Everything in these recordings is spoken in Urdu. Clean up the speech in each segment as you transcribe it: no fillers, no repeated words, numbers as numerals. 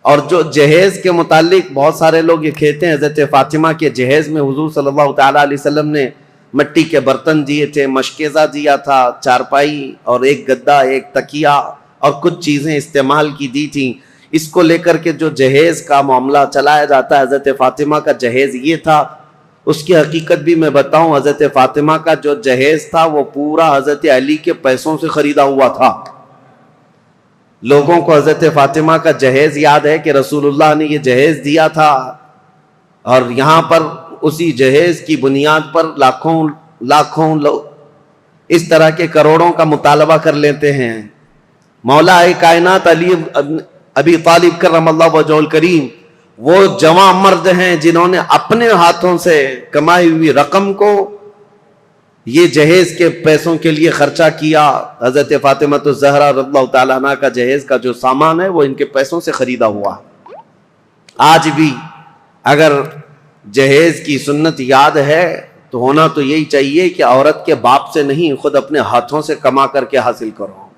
اور جو جہیز کے متعلق بہت سارے لوگ یہ کہتے ہیں حضرت فاطمہ کے جہیز میں حضور صلی اللہ تعالیٰ علیہ وسلم نے مٹی کے برتن دیے تھے، مشکیزہ دیا تھا، چارپائی اور ایک گدا، ایک تکیہ اور کچھ چیزیں استعمال کی دی تھیں. اس کو لے کر کے جو جہیز کا معاملہ چلایا جاتا ہے، حضرت فاطمہ کا جہیز یہ تھا. اس کی حقیقت بھی میں بتاؤں، حضرت فاطمہ کا جو جہیز تھا وہ پورا حضرت علی کے پیسوں سے خریدا ہوا تھا. لوگوں کو حضرت فاطمہ کا جہیز یاد ہے کہ رسول اللہ نے یہ جہیز دیا تھا، اور یہاں پر اسی جہیز کی بنیاد پر لاکھوں لوگ اس طرح کے کروڑوں کا مطالبہ کر لیتے ہیں. مولا کائنات علی ابی طالب کرم اللہ وجہہ الکریم وہ جواں مرد ہیں جنہوں نے اپنے ہاتھوں سے کمائی ہوئی رقم کو یہ جہیز کے پیسوں کے لیے خرچہ کیا. حضرت فاطمہ الزہرا رضی اللہ تعالیٰ عنہ کا جہیز کا جو سامان ہے وہ ان کے پیسوں سے خریدا ہوا. آج بھی اگر جہیز کی سنت یاد ہے تو ہونا تو یہی چاہیے کہ عورت کے باپ سے نہیں، خود اپنے ہاتھوں سے کما کر کے حاصل کرو.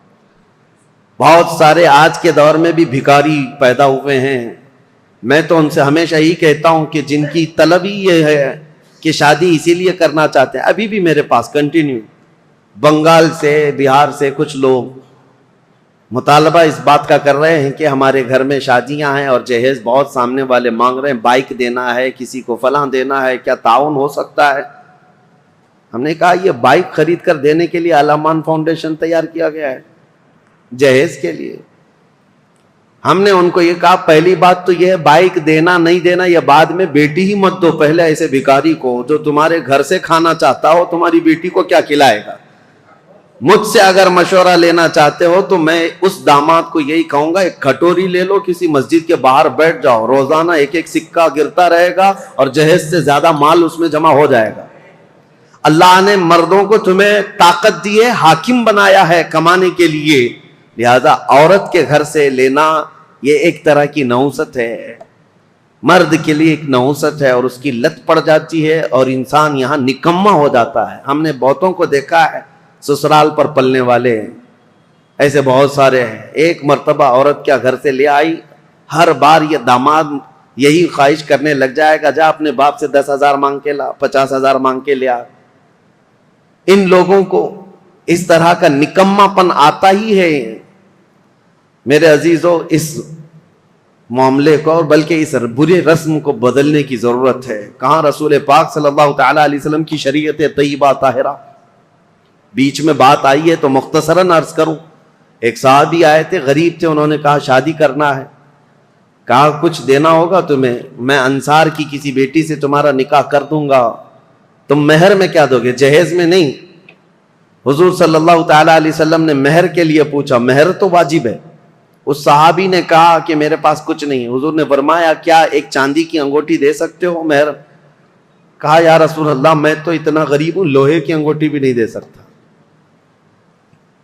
بہت سارے آج کے دور میں بھی بھکاری پیدا ہوئے ہیں. میں تو ان سے ہمیشہ یہی کہتا ہوں کہ جن کی طلب ہی یہ ہے کہ شادی اسی لیے کرنا چاہتے ہیں، ابھی بھی میرے پاس کنٹینیو بنگال سے، بہار سے کچھ لوگ مطالبہ اس بات کا کر رہے ہیں کہ ہمارے گھر میں شادیاں ہیں اور جہیز بہت سامنے والے مانگ رہے ہیں، بائک دینا ہے، کسی کو فلاں دینا ہے، کیا تعاون ہو سکتا ہے؟ ہم نے کہا یہ بائک خرید کر دینے کے لیے علامان فاؤنڈیشن تیار کیا گیا ہے، جہیز کے لیے. ہم نے ان کو یہ کہا پہلی بات تو یہ ہے بائک دینا نہیں دینا یہ بعد میں، بیٹی ہی مت دو پہلے ایسے بھکاری کو جو تمہارے گھر سے کھانا چاہتا ہو. تمہاری بیٹی کو کیا کھلائے گا؟ مجھ سے اگر مشورہ لینا چاہتے ہو تو میں اس داماد کو یہی کہوں گا ایک کھٹوری لے لو، کسی مسجد کے باہر بیٹھ جاؤ، روزانہ ایک ایک سکہ گرتا رہے گا اور جہیز سے زیادہ مال اس میں جمع ہو جائے گا. اللہ نے مردوں کو تمہیں طاقت دی ہے، حاکم بنایا ہے کمانے کے لیے، لہذا عورت کے گھر سے لینا یہ ایک طرح کی نحوست ہے، مرد کے لیے ایک نحوست ہے، اور اس کی لت پڑ جاتی ہے اور انسان یہاں نکما ہو جاتا ہے. ہم نے بہتوں کو دیکھا ہے سسرال پر پلنے والے ایسے بہت سارے ہیں. ایک مرتبہ عورت کیا گھر سے لے آئی، ہر بار یہ داماد یہی خواہش کرنے لگ جائے گا جا اپنے باپ سے 10,000 مانگ کے لا، 50,000 مانگ کے لیا. ان لوگوں کو اس طرح کا نکما پن آتا ہی ہے. میرے عزیزو، اس معاملے کو اور بلکہ اس برے رسم کو بدلنے کی ضرورت ہے. کہاں رسول پاک صلی اللہ تعالیٰ علیہ وسلم کی شریعت طیبہ طاہرہ. بیچ میں بات آئی ہے تو مختصراً عرض کروں. ایک صحابی آئے تھے، غریب تھے، انہوں نے کہا شادی کرنا ہے. کہا کچھ دینا ہوگا تمہیں، میں انصار کی کسی بیٹی سے تمہارا نکاح کر دوں گا، تم مہر میں کیا دو گے؟ جہیز میں نہیں. حضور صلی اللہ تعالیٰ علیہ وسلم نے مہر کے لیے پوچھا، مہر تو واجب ہے. اس صحابی نے کہا کہ میرے پاس کچھ نہیں. حضور نے فرمایا کیا ایک چاندی کی انگوٹھی دے سکتے ہو مہر؟ کہا یا رسول اللہ میں تو اتنا غریب ہوں، لوہے کی انگوٹھی بھی نہیں دے سکتا.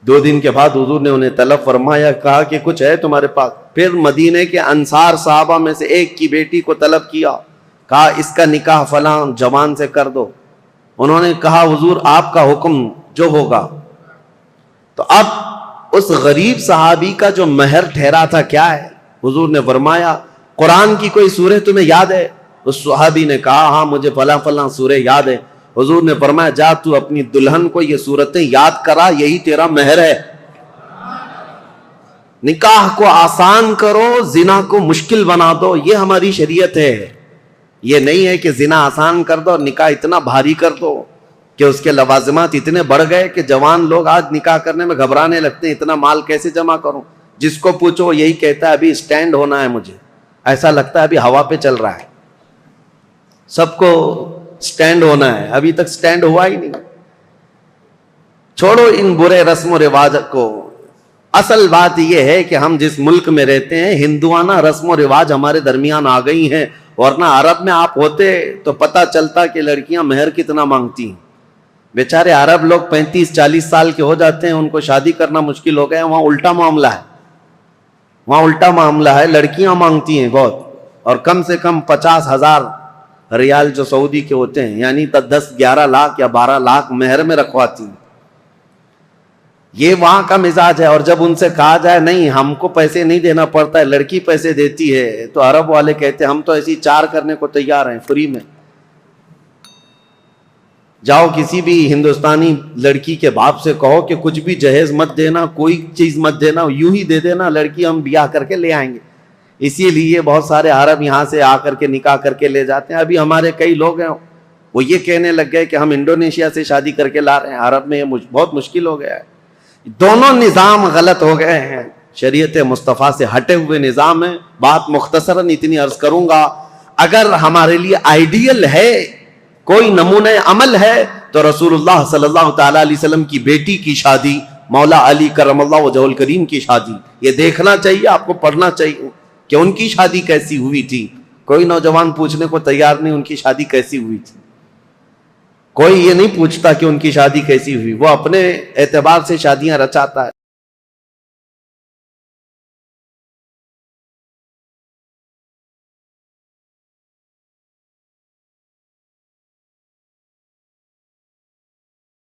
2 دن کے بعد حضور نے انہیں طلب فرمایا، کہا کہ کچھ ہے تمہارے پاس؟ پھر مدینے کے انصار صحابہ میں سے ایک کی بیٹی کو طلب کیا، کہا اس کا نکاح فلاں جوان سے کر دو. انہوں نے کہا حضور آپ کا حکم جو ہوگا. تو اب اس غریب صحابی کا جو مہر ٹھہرا تھا کیا ہے؟ حضور نے فرمایا قرآن کی کوئی سورہ تمہیں یاد ہے؟ اس صحابی نے کہا ہاں مجھے فلاں فلاں سورہ یاد ہے. حضور نے فرمایا جا تو اپنی دلہن کو یہ سورتیں یاد کرا، یہی تیرا مہر ہے. نکاح کو آسان کرو، زنا کو مشکل بنا دو، یہ ہماری شریعت ہے. یہ نہیں ہے کہ زنا آسان کر دو اور نکاح اتنا بھاری کر دو کہ اس کے لوازمات اتنے بڑھ گئے کہ جوان لوگ آج نکاح کرنے میں گھبرانے لگتے ہیں، اتنا مال کیسے جمع کروں. جس کو پوچھو یہی کہتا ہے ابھی سٹینڈ ہونا ہے، مجھے ایسا لگتا ہے ابھی ہوا پہ چل رہا ہے. سب کو سٹینڈ ہونا ہے، ابھی تک سٹینڈ ہوا ہی نہیں. چھوڑو ان برے رسم و رواج کو. اصل بات یہ ہے کہ ہم جس ملک میں رہتے ہیں ہندوانہ رسم و رواج ہمارے درمیان آ گئی ہیں، ورنہ عرب میں آپ ہوتے تو پتہ چلتا کہ لڑکیاں مہر کتنا مانگتی ہیں. بیچارے عرب لوگ 35-40 سال کے ہو جاتے ہیں، ان کو شادی کرنا مشکل ہو گیا. وہاں الٹا معاملہ ہے، وہاں الٹا معاملہ ہے، لڑکیاں مانگتی ہیں بہت، اور کم سے کم 50,000 ریال جو سعودی کے ہوتے ہیں، یعنی 10-11 لاکھ یا 12 لاکھ مہر میں رکھواتی ہیں. یہ وہاں کا مزاج ہے. اور جب ان سے کہا جائے نہیں ہم کو پیسے نہیں دینا پڑتا ہے, لڑکی پیسے دیتی ہے, تو عرب والے کہتے ہیں ہم تو ایسی 4 کرنے کو تیار ہیں فری میں. جاؤ کسی بھی ہندوستانی لڑکی کے باپ سے کہو کہ کچھ بھی جہیز مت دینا, کوئی چیز مت دینا, یوں ہی دے دینا, لڑکی ہم بیاہ کر کے لے آئیں گے. اسی لیے بہت سارے عرب یہاں سے آ کر کے نکاح کر کے لے جاتے ہیں. ابھی ہمارے کئی لوگ ہیں وہ یہ کہنے لگ گئے کہ ہم انڈونیشیا سے شادی کر کے لا رہے ہیں. عرب میں یہ بہت مشکل ہو گیا ہے. دونوں نظام غلط ہو گئے ہیں, شریعت مصطفیٰ سے ہٹے ہوئے نظام ہے. بات مختصراً اتنی عرض کروں گا, اگر ہمارے لیے آئیڈیل ہے, کوئی نمونہ عمل ہے, تو رسول اللہ صلی اللہ تعالی علیہ وسلم کی بیٹی کی شادی, مولا علی کرم اللہ وجہہ الکریم کی شادی, یہ دیکھنا چاہیے, آپ کو پڑھنا چاہیے کہ ان کی شادی کیسی ہوئی تھی. کوئی نوجوان پوچھنے کو تیار نہیں ان کی شادی کیسی ہوئی تھی. کوئی یہ نہیں پوچھتا کہ ان کی شادی کیسی ہوئی, وہ اپنے اعتبار سے شادیاں رچاتا ہے.